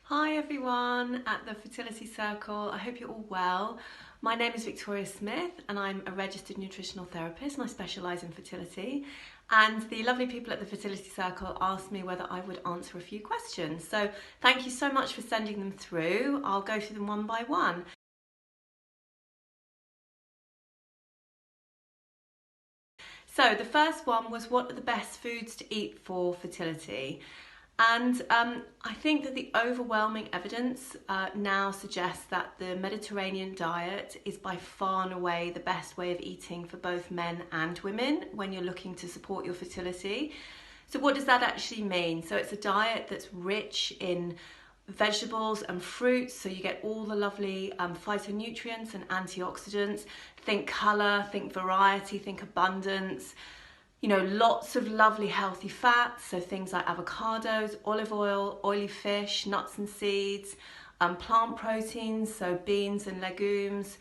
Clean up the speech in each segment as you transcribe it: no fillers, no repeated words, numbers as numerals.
Hi everyone at the Fertility Circle. I hope you're all well. My name is Victoria Smith and I'm a registered nutritional therapist and I specialise in fertility. And the lovely people at the Fertility Circle asked me whether I would answer a few questions. So thank you so much for sending them through. I'll go through them one by one. So the first one was, what are the best foods to eat for fertility? And I think that the overwhelming evidence now suggests that the Mediterranean diet is by far and away the best way of eating for both men and women when you're looking to support your fertility. So what does that actually mean? So it's a diet that's rich in vegetables and fruits, so you get all the lovely phytonutrients and antioxidants. Think colour, think variety, think abundance. You know, lots of lovely healthy fats, so things like avocados, olive oil, oily fish, nuts and seeds, plant proteins, so beans and legumes,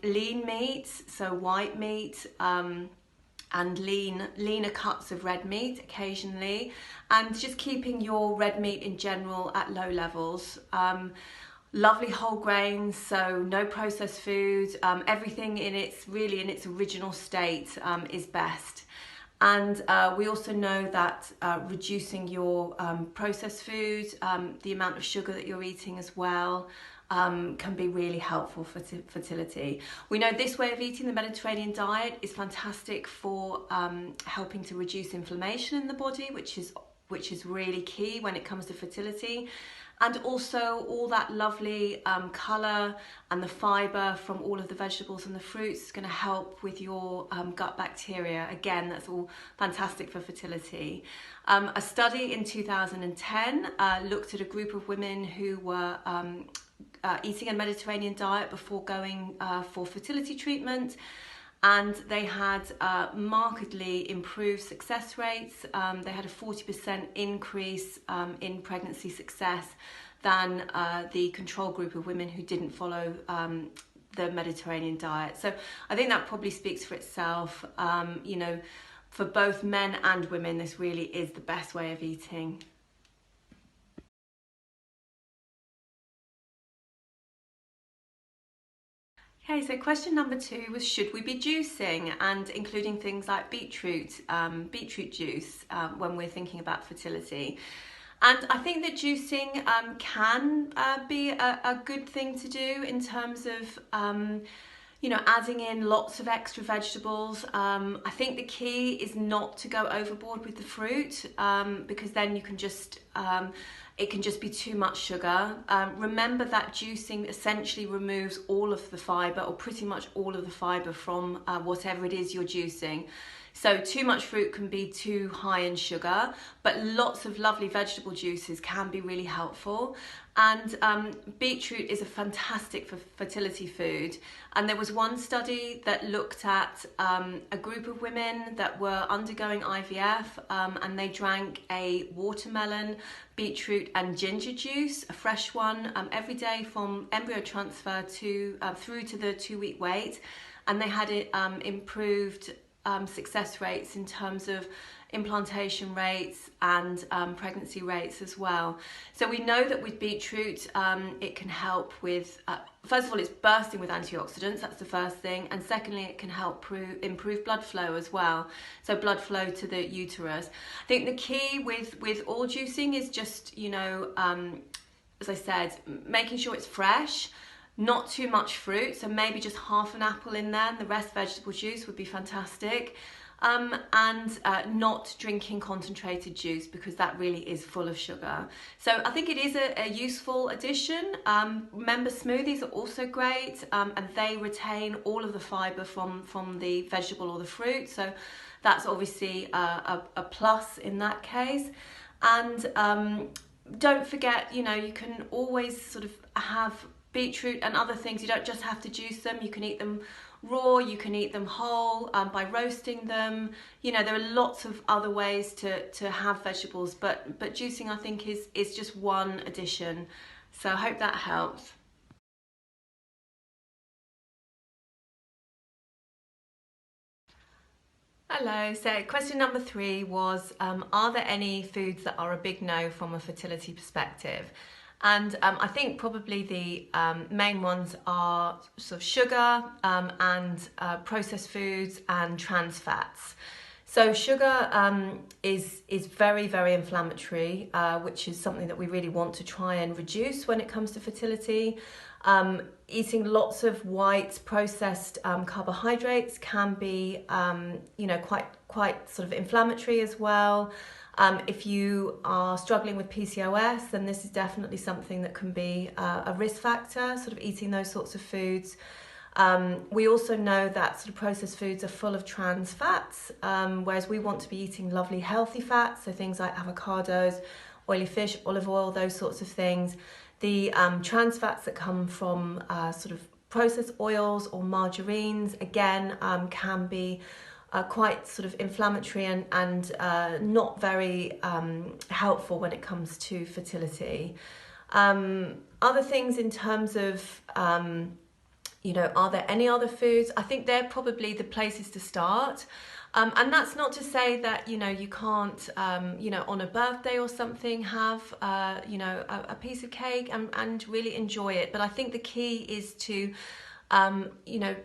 lean meats, so white meat, and leaner cuts of red meat occasionally, and just keeping your red meat in general at low levels. Lovely whole grains, so no processed foods. Everything in its original state is best. And we also know that reducing your processed food, the amount of sugar that you're eating as well, can be really helpful for fertility. We know this way of eating, the Mediterranean diet, is fantastic for helping to reduce inflammation in the body, which is really key when it comes to fertility. And also all that lovely colour and the fibre from all of the vegetables and the fruits is going to help with your gut bacteria. Again, that's all fantastic for fertility. A study in 2010 looked at a group of women who were eating a Mediterranean diet before going for fertility treatment. And they had markedly improved success rates. They had a 40% increase in pregnancy success than the control group of women who didn't follow the Mediterranean diet. So I think that probably speaks for itself. You know, for both men and women, this really is the best way of eating. Okay, so question number 2 was, should we be juicing, and including things like beetroot juice when we're thinking about fertility? And I think that juicing can be a good thing to do in terms of you know, adding in lots of extra vegetables. I think the key is not to go overboard with the fruit, because then you can just it can just be too much sugar. Remember that juicing essentially removes all of the fibre, or pretty much all of the fibre from whatever it is you're juicing. So too much fruit can be too high in sugar, but lots of lovely vegetable juices can be really helpful. And beetroot is a fantastic fertility food. And there was one study that looked at a group of women that were undergoing IVF, and they drank a watermelon, beetroot and ginger juice, a fresh one, every day from embryo transfer to through to the 2-week wait. And they had improved success rates in terms of implantation rates and pregnancy rates as well. So we know that with beetroot it can help with, first of all, it's bursting with antioxidants, that's the first thing, and secondly it can help improve blood flow as well, so blood flow to the uterus. I think the key with all juicing is just, you know, as I said, making sure it's fresh, not too much fruit, so maybe just half an apple in there and the rest vegetable juice would be fantastic. And not drinking concentrated juice, because that really is full of sugar. So I think it is a useful addition. Remember, smoothies are also great, and they retain all of the fibre from the vegetable or the fruit, so that's obviously a plus in that case. And don't forget, you know, you can always sort of have beetroot and other things. You don't just have to juice them. You can eat them raw, you can eat them whole by roasting them. You know, there are lots of other ways to have vegetables, but juicing, I think, is just one addition. So I hope that helps. Hello, so question number 3 was, are there any foods that are a big no from a fertility perspective? And I think probably the main ones are sort of sugar and processed foods and trans fats. So sugar is very, very inflammatory, which is something that we really want to try and reduce when it comes to fertility. Eating lots of white processed carbohydrates can be, quite sort of inflammatory as well. If you are struggling with PCOS, then this is definitely something that can be a risk factor, sort of eating those sorts of foods. We also know that sort of processed foods are full of trans fats, whereas we want to be eating lovely healthy fats, so things like avocados, oily fish, olive oil, those sorts of things. The trans fats that come from sort of processed oils or margarines, again, can be quite sort of inflammatory and not very helpful when it comes to fertility. Other things in terms of, are there any other foods? I think they're probably the places to start. And that's not to say that, you can't, on a birthday or something have, a piece of cake and really enjoy it. But I think the key is to,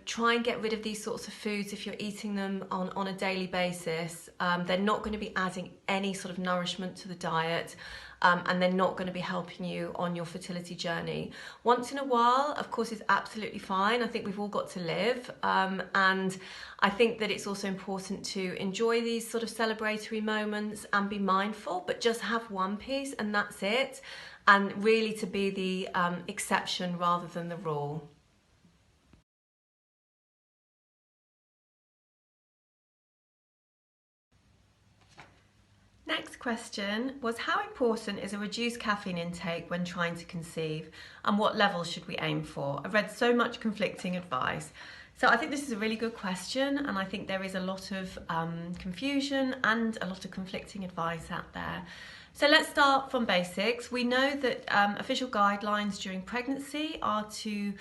try and get rid of these sorts of foods if you're eating them on a daily basis. They're not going to be adding any sort of nourishment to the diet. And they're not going to be helping you on your fertility journey. Once in a while, of course, is absolutely fine. I think we've all got to live. And I think that it's also important to enjoy these sort of celebratory moments and be mindful, but just have one piece and that's it. And really to be the exception rather than the rule. Next question was, how important is a reduced caffeine intake when trying to conceive, and what levels should we aim for? I've read so much conflicting advice. So I think this is a really good question, and I think there is a lot of confusion and a lot of conflicting advice out there. So let's start from basics. We know that official guidelines during pregnancy are to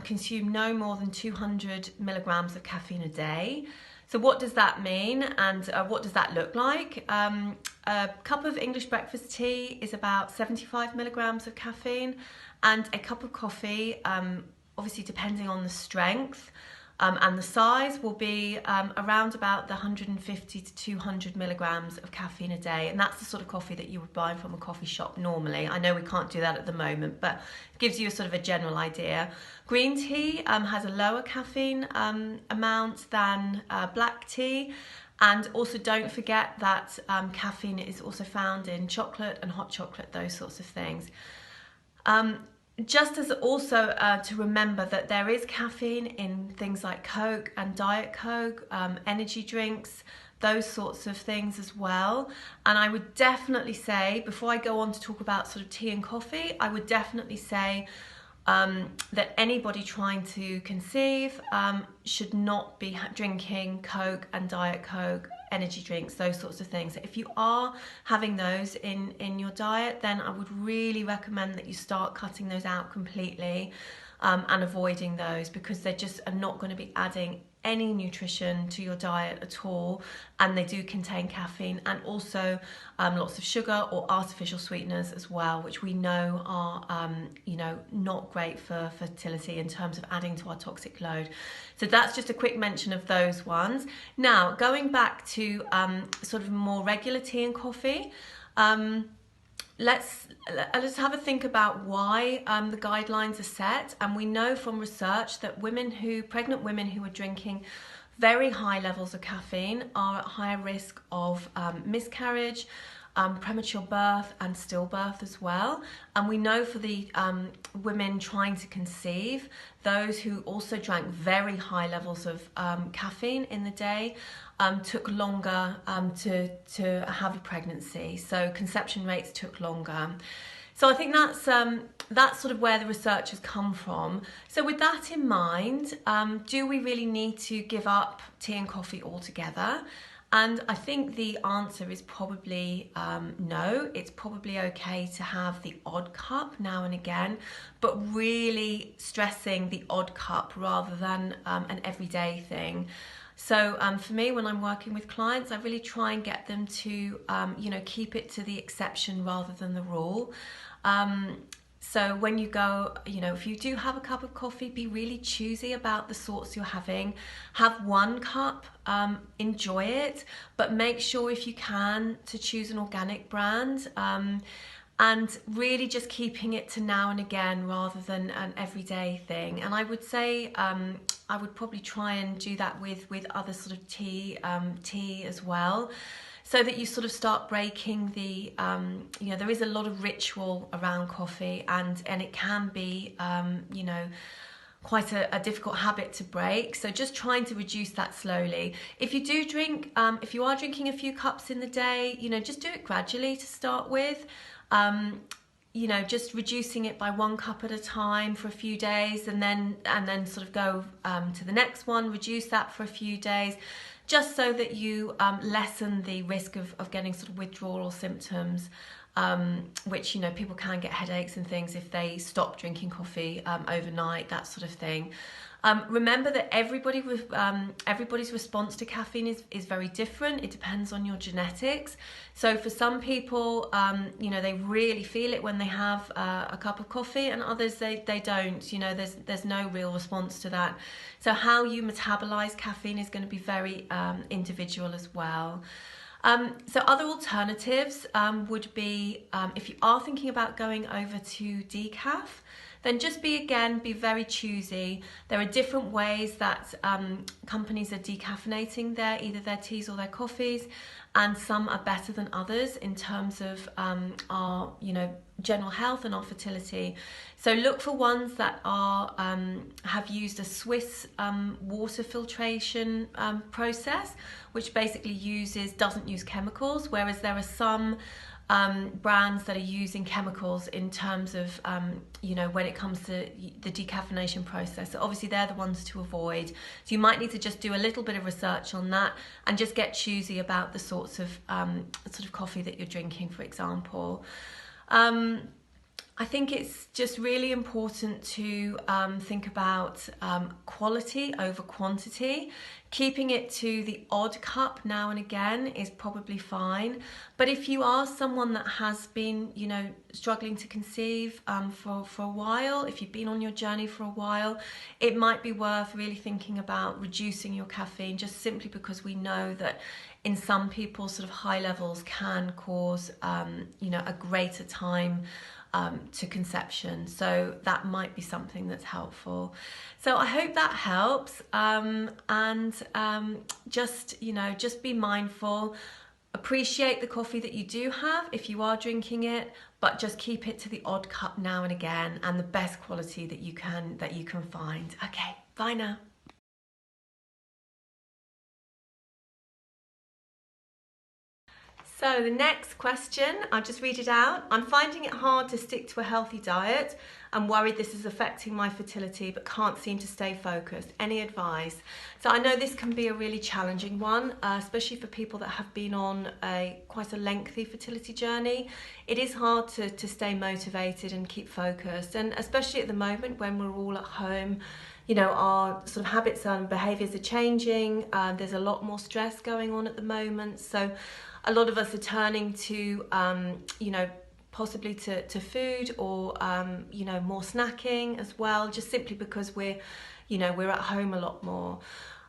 consume no more than 200 milligrams of caffeine a day. So what does that mean, and what does that look like? A cup of English breakfast tea is about 75 milligrams of caffeine, and a cup of coffee, obviously depending on the strength and the size, will be around about the 150 to 200 milligrams of caffeine a day. And that's the sort of coffee that you would buy from a coffee shop normally. I know we can't do that at the moment, but it gives you a sort of a general idea. Green tea has a lower caffeine amount than black tea. And also don't forget that caffeine is also found in chocolate and hot chocolate, those sorts of things. Just as also to remember that there is caffeine in things like Coke and Diet Coke, energy drinks, those sorts of things as well. And I would definitely say, before I go on to talk about sort of tea and coffee, I would definitely say that anybody trying to conceive should not be drinking Coke and Diet Coke, energy drinks, those sorts of things. If you are having those in your diet, then I would really recommend that you start cutting those out completely and avoiding those, because they just are not going to be adding any nutrition to your diet at all, and they do contain caffeine and also lots of sugar or artificial sweeteners as well, which we know are not great for fertility in terms of adding to our toxic load. So that's just a quick mention of those ones. Now going back to sort of more regular tea and coffee, let's have a think about why the guidelines are set. And we know from research that pregnant women who are drinking very high levels of caffeine are at higher risk of miscarriage, premature birth and stillbirth as well. And we know for the women trying to conceive, those who also drank very high levels of caffeine in the day took longer to have a pregnancy. So conception rates took longer. So I think that's sort of where the research has come from. So with that in mind, do we really need to give up tea and coffee altogether? And I think the answer is probably no. It's probably okay to have the odd cup now and again, but really stressing the odd cup rather than an everyday thing. So for me, when I'm working with clients, I really try and get them to, keep it to the exception rather than the rule. So when you go, if you do have a cup of coffee, be really choosy about the sorts you're having. Have one cup, enjoy it, but make sure if you can to choose an organic brand. And really just keeping it to now and again rather than an everyday thing. And I would say I would probably try and do that with other sort of tea as well, so that you sort of start breaking the, there is a lot of ritual around coffee, and it can be, quite a difficult habit to break. So just trying to reduce that slowly. If you do drink, if you are drinking a few cups in the day, just do it gradually to start with. Just reducing it by 1 cup at a time for a few days, and then sort of go to the next one, reduce that for a few days, just so that you lessen the risk of getting sort of withdrawal symptoms, which, people can get headaches and things if they stop drinking coffee overnight, that sort of thing. Remember that everybody's response to caffeine is very different. It depends on your genetics. So for some people, they really feel it when they have a cup of coffee, and others they don't. There's no real response to that. So how you metabolize caffeine is going to be very individual as well. So other alternatives would be, if you are thinking about going over to decaf, then just be very choosy. There are different ways that companies are decaffeinating either their teas or their coffees, and some are better than others in terms of our general health and our fertility. So look for ones that are have used a Swiss water filtration process, which basically doesn't use chemicals, whereas there are some brands that are using chemicals in terms of when it comes to the decaffeination process. So obviously they're the ones to avoid. So you might need to just do a little bit of research on that and just get choosy about the sorts of coffee that you're drinking, for example. I think it's just really important to think about quality over quantity. Keeping it to the odd cup now and again is probably fine. But if you are someone that has been, struggling to conceive for a while, if you've been on your journey for a while, it might be worth really thinking about reducing your caffeine, just simply because we know that in some people, sort of high levels can cause, a greater time to conception. So that might be something that's helpful. So I hope that helps, and just be mindful. Appreciate the coffee that you do have if you are drinking it, but just keep it to the odd cup now and again, and the best quality that you can find. Okay, bye now. So the next question, I'll just read it out. I'm finding it hard to stick to a healthy diet. I'm worried this is affecting my fertility, but can't seem to stay focused. Any advice? So I know this can be a really challenging one, especially for people that have been on quite a lengthy fertility journey. It is hard to stay motivated and keep focused, and especially at the moment when we're all at home. Our sort of habits and behaviours are changing. There's a lot more stress going on at the moment. So a lot of us are turning to, possibly to food or, more snacking as well, just simply because we're at home a lot more.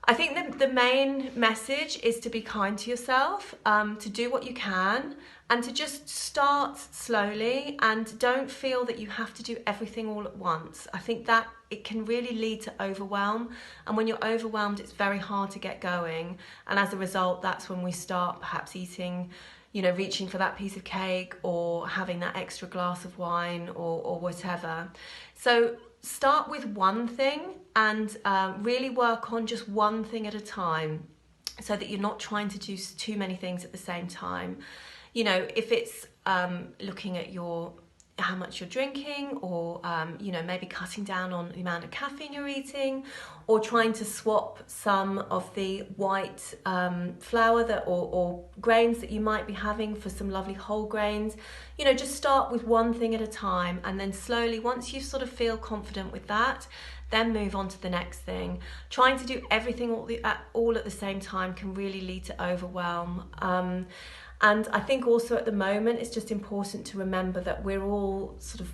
I think that the main message is to be kind to yourself, to do what you can, and to just start slowly, and don't feel that you have to do everything all at once. I think that it can really lead to overwhelm, and when you're overwhelmed, it's very hard to get going, and as a result, that's when we start perhaps eating, reaching for that piece of cake or having that extra glass of wine or whatever. So start with one thing and really work on just one thing at a time, so that you're not trying to do too many things at the same time. If it's looking at how much you're drinking, or maybe cutting down on the amount of caffeine you're eating, or trying to swap some of the white flour or grains that you might be having for some lovely whole grains. Just start with one thing at a time, and then slowly, once you sort of feel confident with that, then move on to the next thing. Trying to do everything all at the same time can really lead to overwhelm. And I think also at the moment, it's just important to remember that we're all sort of,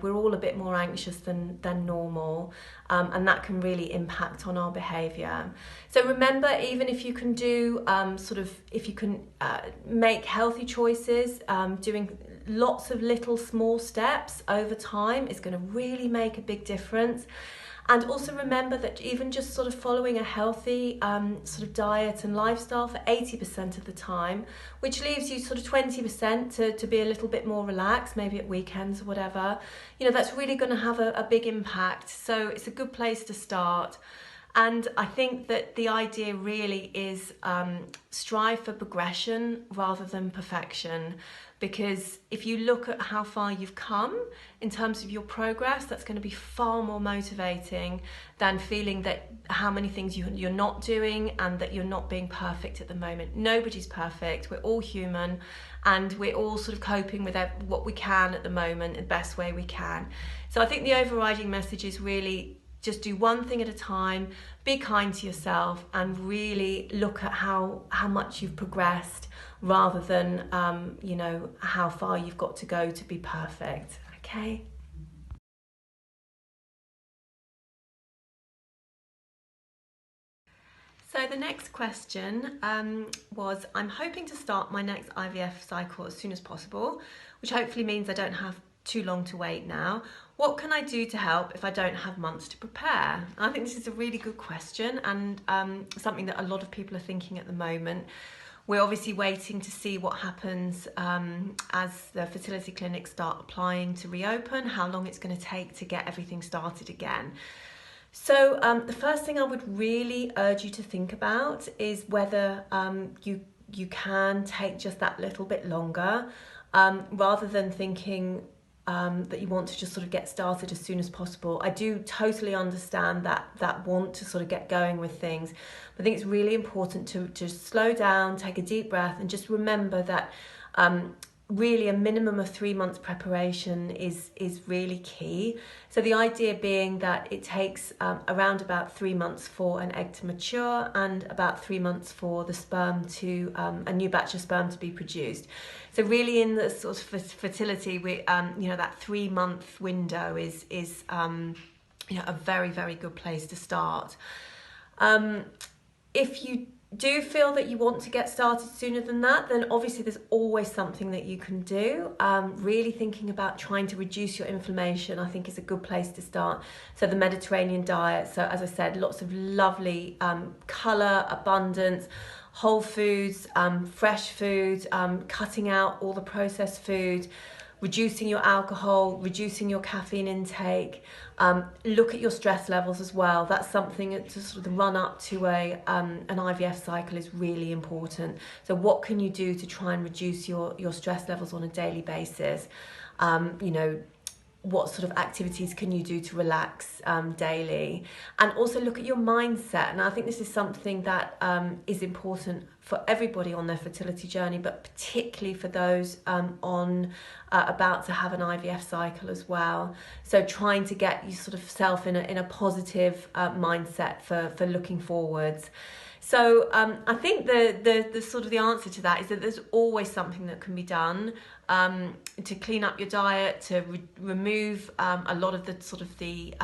we're all a bit more anxious than normal, and that can really impact on our behaviour. So remember, even if you can do if you can make healthy choices, doing lots of little small steps over time is going to really make a big difference. And also remember that even just sort of following a healthy sort of diet and lifestyle for 80% of the time, which leaves you sort of 20% to be a little bit more relaxed, maybe at weekends or whatever, that's really going to have a big impact. So it's a good place to start. And I think that the idea really is strive for progression rather than perfection. Because if you look at how far you've come in terms of your progress, that's going to be far more motivating than feeling that how many things you're not doing and that you're not being perfect at the moment. Nobody's perfect. We're all human, and we're all sort of coping with what we can at the moment the best way we can. So I think the overriding message is really just do one thing at a time, be kind to yourself, and really look at how much you've progressed rather than how far you've got to go to be perfect. Okay. So the next question was, I'm hoping to start my next IVF cycle as soon as possible, which hopefully means I don't have too long to wait now. What can I do to help if I don't have months to prepare? I think this is a really good question, and something that a lot of people are thinking at the moment. We're obviously waiting to see what happens as the fertility clinics start applying to reopen, how long it's going to take to get everything started again. So the first thing I would really urge you to think about is whether you can take just that little bit longer, rather than thinking that you want to just sort of get started as soon as possible. I do totally understand that want to sort of get going with things. But I think it's really important to slow down, take a deep breath, and just remember that really a minimum of 3 months preparation is really key. So the idea being that it takes around about 3 months for an egg to mature and about 3 months for the sperm to a new batch of sperm to be produced. So really in the sort of fertility, we that 3 month window is a very, very good place to start. If you do feel that you want to get started sooner than that, then obviously there's always something that you can do. Really thinking about trying to reduce your inflammation, I think, is a good place to start. So the Mediterranean diet, so as I said, lots of lovely colour, abundance, whole foods, fresh foods, cutting out all the processed food, reducing your alcohol, reducing your caffeine intake. Look at your stress levels as well. That's something to sort of the run up to an IVF cycle is really important. So what can you do to try and reduce your stress levels on a daily basis? What sort of activities can you do to relax daily? And also look at your mindset. And I think this is something that is important for everybody on their fertility journey, but particularly for those about to have an IVF cycle as well. So trying to get you sort of self in a positive mindset for looking forwards. So I think the sort of the answer to that is that there's always something that can be done to clean up your diet, to remove a lot of the sort of the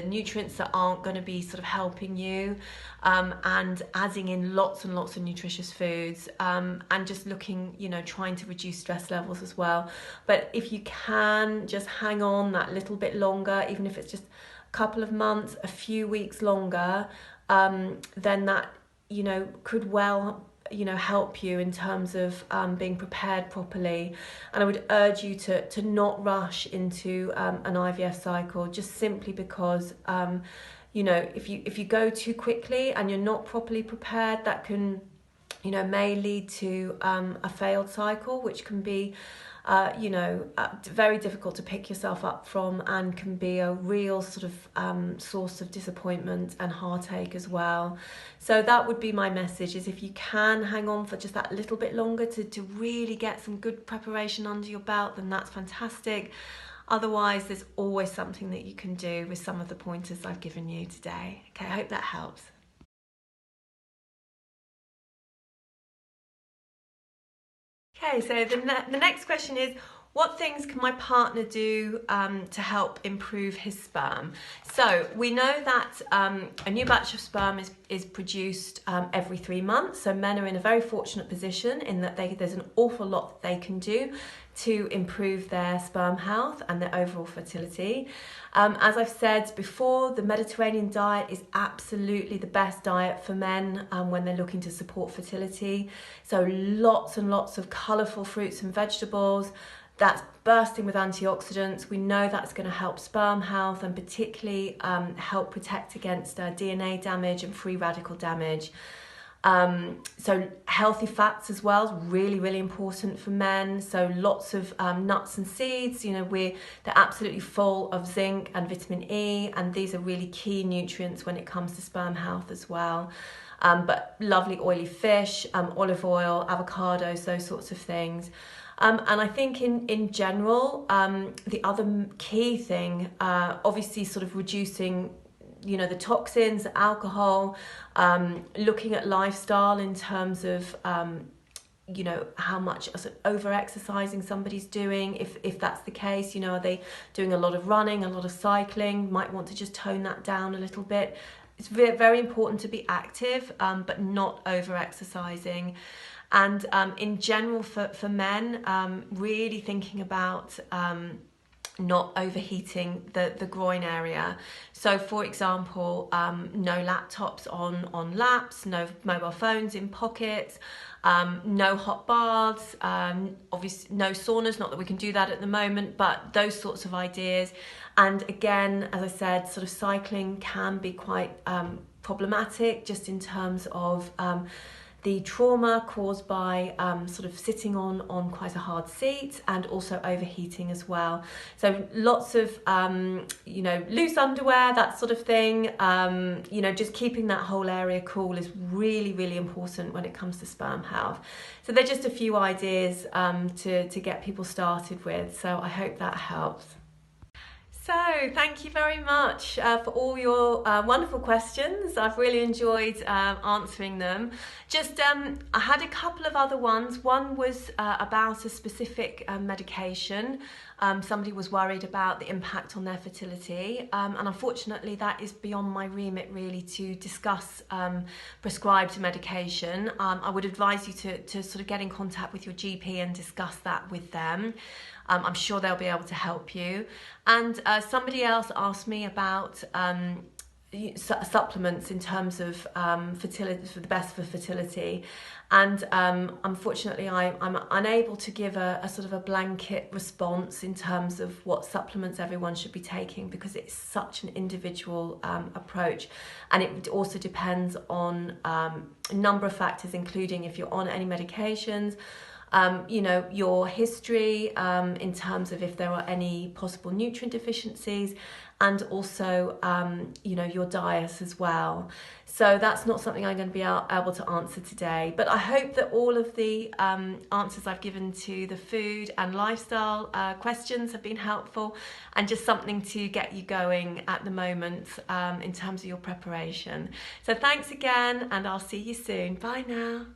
nutrients that aren't going to be sort of helping you, and adding in lots and lots of nutritious foods, and just looking, trying to reduce stress levels as well. But if you can just hang on that little bit longer, even if it's just a couple of months, a few weeks longer, then that could well help you in terms of being prepared properly. And I would urge you to not rush into an IVF cycle, just simply because if you go too quickly and you're not properly prepared, that can may lead to a failed cycle, which can be very difficult to pick yourself up from, and can be a real sort of source of disappointment and heartache as well. So that would be my message, is if you can hang on for just that little bit longer to really get some good preparation under your belt, then that's fantastic. Otherwise, there's always something that you can do with some of the pointers I've given you today. Okay, I hope that helps. Okay, so the next question is, What things can my partner do to help improve his sperm? So we know that a new batch of sperm is produced every 3 months. So men are in a very fortunate position in that there's an awful lot that they can do to improve their sperm health and their overall fertility. As I've said before, the Mediterranean diet is absolutely the best diet for men when they're looking to support fertility. So lots and lots of colourful fruits and vegetables. That's bursting with antioxidants. We know that's going to help sperm health and particularly help protect against DNA damage and free radical damage. So healthy fats as well is really, really important for men. So lots of nuts and seeds, they're absolutely full of zinc and vitamin E, and these are really key nutrients when it comes to sperm health as well. But lovely oily fish, olive oil, avocados, those sorts of things. And I think in general, the other key thing, obviously sort of reducing, the toxins, the alcohol, looking at lifestyle in terms of, how much over-exercising somebody's doing, if that's the case, are they doing a lot of running, a lot of cycling, might want to just tone that down a little bit. It's very important to be active, but not over-exercising. And in general for men, really thinking about not overheating the groin area. So for example, no laptops on laps, no mobile phones in pockets, no hot baths, obviously no saunas, not that we can do that at the moment, but those sorts of ideas. And again, as I said, sort of cycling can be quite problematic just in terms of the trauma caused by sort of sitting on quite a hard seat and also overheating as well. So lots of, loose underwear, that sort of thing. Just keeping that whole area cool is really, really important when it comes to sperm health. So they're just a few ideas to get people started with. So I hope that helps. So thank you very much for all your wonderful questions. I've really enjoyed answering them. Just I had a couple of other ones. One was about a specific medication. Somebody was worried about the impact on their fertility, and unfortunately that is beyond my remit really to discuss prescribed medication. I would advise you to sort of get in contact with your GP and discuss that with them. I'm sure they'll be able to help you. And somebody else asked me about supplements in terms of fertility, for the best for fertility. And unfortunately, I'm unable to give a sort of a blanket response in terms of what supplements everyone should be taking, because it's such an individual approach. And it also depends on a number of factors, including if you're on any medications, your history in terms of if there are any possible nutrient deficiencies, and also, your diet as well. So that's not something I'm going to be able to answer today. But I hope that all of the answers I've given to the food and lifestyle questions have been helpful, and just something to get you going at the moment in terms of your preparation. So thanks again, and I'll see you soon. Bye now.